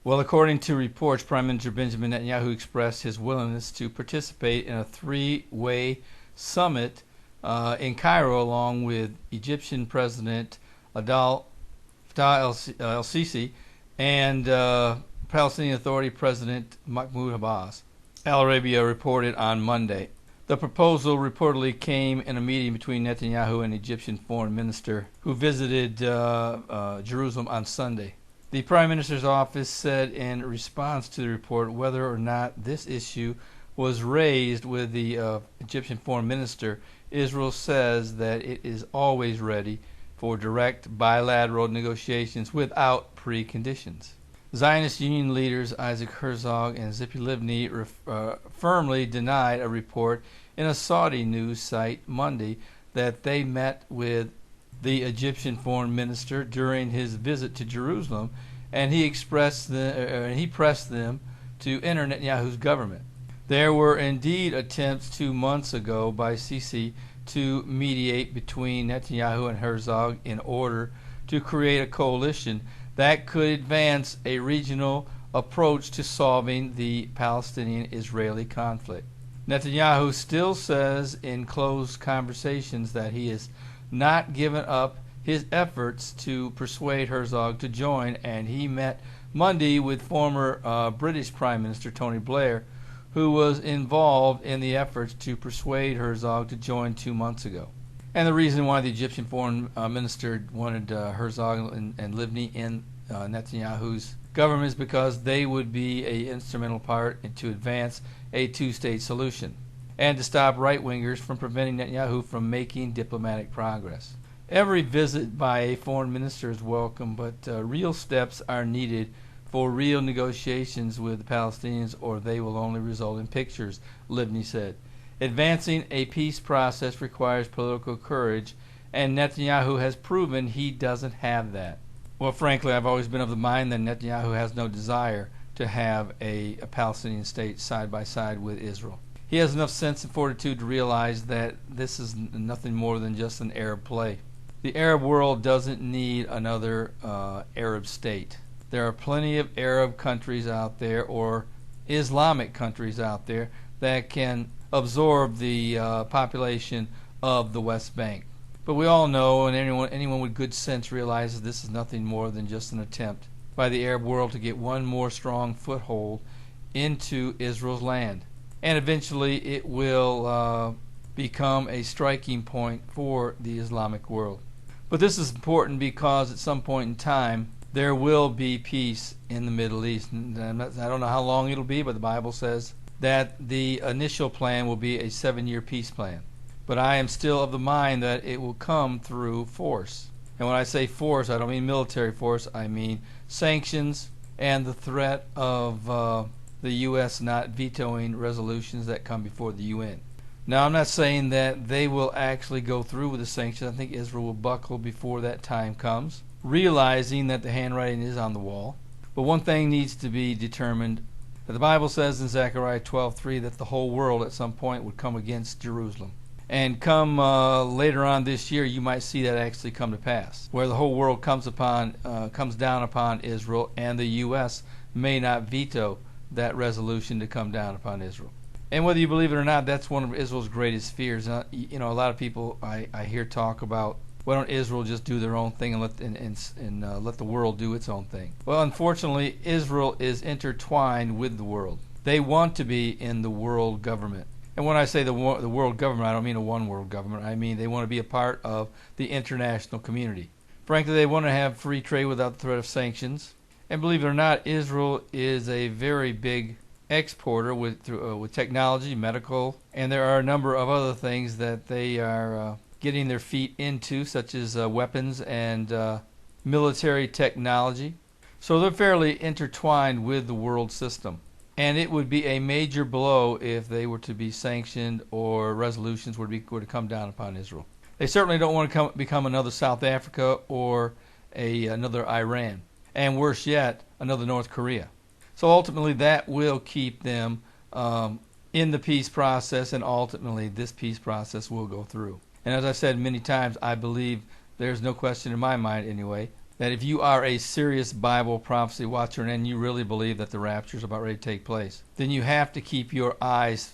Well, according to reports, Prime Minister Benjamin Netanyahu expressed his willingness to participate in a three-way summit in Cairo, along with Egyptian President Abdel Fattah el-Sisi and Palestinian Authority President Mahmoud Abbas. Al Arabiya reported on Monday. The proposal reportedly came in a meeting between Netanyahu and Egyptian Foreign Minister, who visited Jerusalem on Sunday. The Prime Minister's office said in response to the report whether or not this issue was raised with the Egyptian Foreign Minister. Israel says that it is always ready for direct bilateral negotiations without preconditions. Zionist Union leaders Isaac Herzog and Tzipi Livni firmly denied a report in a Saudi news site Monday that they met with the Egyptian Foreign Minister during his visit to Jerusalem, and he pressed them to enter Netanyahu's government. There were indeed attempts 2 months ago by Sisi to mediate between Netanyahu and Herzog in order to create a coalition that could advance a regional approach to solving the Palestinian-Israeli conflict. Netanyahu still says in closed conversations that he has not given up his efforts to persuade Herzog to join, and he met Monday with former British Prime Minister Tony Blair, who was involved in the efforts to persuade Herzog to join 2 months ago. And the reason why the Egyptian Foreign Minister wanted Herzog and Livni in Netanyahu's government is because they would be an instrumental part to advance a two-state solution and to stop right-wingers from preventing Netanyahu from making diplomatic progress. Every visit by a foreign minister is welcome, but real steps are needed for real negotiations with the Palestinians, or they will only result in pictures, Livni said. Advancing a peace process requires political courage, and Netanyahu has proven he doesn't have that. Well, frankly, I've always been of the mind that Netanyahu has no desire to have a Palestinian state side by side with Israel. He has enough sense and fortitude to realize that this is nothing more than just an Arab play. The Arab world doesn't need another Arab state. There are plenty of Arab countries out there, or Islamic countries out there, that can absorb the population of the West Bank. But we all know, and anyone with good sense realizes, this is nothing more than just an attempt by the Arab world to get one more strong foothold into Israel's land. And eventually it will become a striking point for the Islamic world. But this is important because at some point in time there will be peace in the Middle East. And I don't know how long it'll be, but the Bible says that the initial plan will be a 7-year peace plan. But I am still of the mind that it will come through force. And when I say force, I don't mean military force. I mean sanctions and the threat of the U.S. not vetoing resolutions that come before the UN. Now, I'm not saying that they will actually go through with the sanctions. I think Israel will buckle before that time comes, realizing that the handwriting is on the wall. But one thing needs to be determined. The Bible says in Zechariah 12:3 that the whole world at some point would come against Jerusalem. And come later on this year, you might see that actually come to pass, where the whole world comes down upon Israel, and the U.S. may not veto that resolution to come down upon Israel. And whether you believe it or not, that's one of Israel's greatest fears. A lot of people I hear talk about, why don't Israel just do their own thing and let the world do its own thing? Well, unfortunately, Israel is intertwined with the world. They want to be in the world government. And when I say the world government, I don't mean a one world government. I mean they want to be a part of the international community. Frankly, they want to have free trade without the threat of sanctions. And believe it or not, Israel is a very big exporter with technology, medical, and there are a number of other things that they are getting their feet into, such as weapons and military technology. So they're fairly intertwined with the world system. And it would be a major blow if they were to be sanctioned or resolutions were to come down upon Israel. They certainly don't want to become another South Africa or another Iran. And worse yet, another North Korea. So ultimately that will keep them in the peace process, and ultimately this peace process will go through. And as I've said many times, I believe there's no question in my mind anyway that if you are a serious Bible prophecy watcher and you really believe that the rapture is about ready to take place, then you have to keep your eyes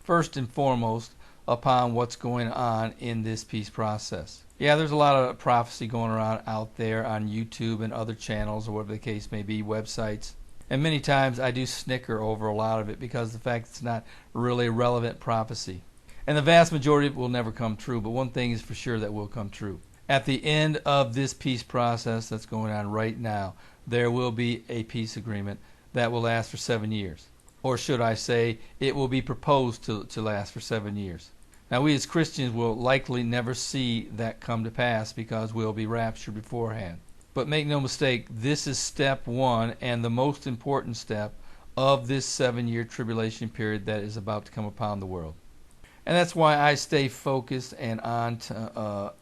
first and foremost upon what's going on in this peace process. Yeah, there's a lot of prophecy going around out there on YouTube and other channels, or whatever the case may be, websites. And many times I do snicker over a lot of it because the fact it's not really relevant prophecy. And the vast majority of it will never come true, but one thing is for sure that will come true. At the end of this peace process that's going on right now, there will be a peace agreement that will last for 7 years. Or should I say, it will be proposed to last for 7 years. Now, we as Christians will likely never see that come to pass because we'll be raptured beforehand. But make no mistake, this is step one and the most important step of this 7-year tribulation period that is about to come upon the world. And that's why I stay focused and on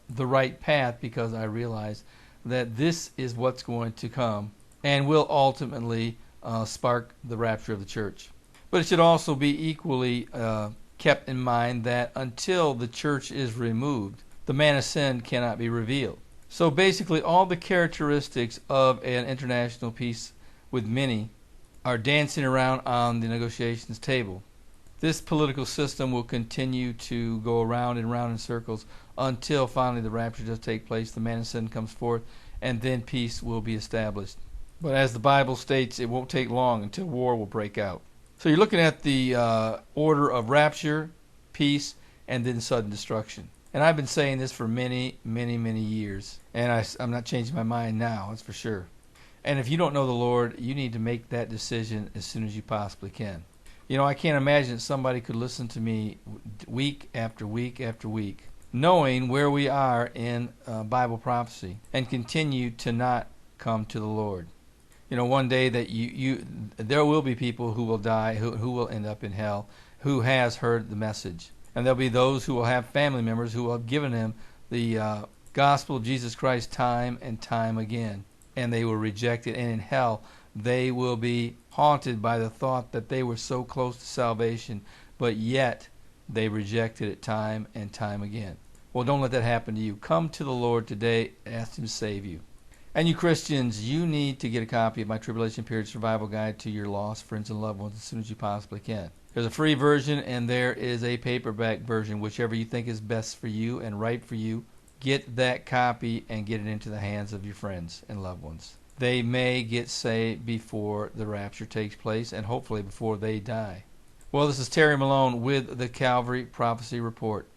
the right path, because I realize that this is what's going to come and will ultimately spark the rapture of the church. But it should also be equally kept in mind that until the church is removed, the man of sin cannot be revealed. So basically all the characteristics of an international peace with many are dancing around on the negotiations table. This political system will continue to go around and round in circles until finally the rapture does take place, the man of sin comes forth, and then peace will be established. But as the Bible states, it won't take long until war will break out. So you're looking at the order of rapture, peace, and then sudden destruction. And I've been saying this for many, many, many years. And I'm not changing my mind now, that's for sure. And if you don't know the Lord, you need to make that decision as soon as you possibly can. You know, I can't imagine that somebody could listen to me week after week after week, knowing where we are in Bible prophecy, and continue to not come to the Lord. You know, one day that there will be people who will die, who will end up in hell, who has heard the message. And there'll be those who will have family members who will have given them the gospel of Jesus Christ time and time again, and they will reject it. And in hell, they will be haunted by the thought that they were so close to salvation, but yet they rejected it time and time again. Well, don't let that happen to you. Come to the Lord today, ask Him to save you. And you Christians, you need to get a copy of my Tribulation Period Survival Guide to your lost friends and loved ones as soon as you possibly can. There's a free version and there is a paperback version, whichever you think is best for you and right for you. Get that copy and get it into the hands of your friends and loved ones. They may get saved before the rapture takes place, and hopefully before they die. Well, this is Terry Malone with the Calvary Prophecy Report.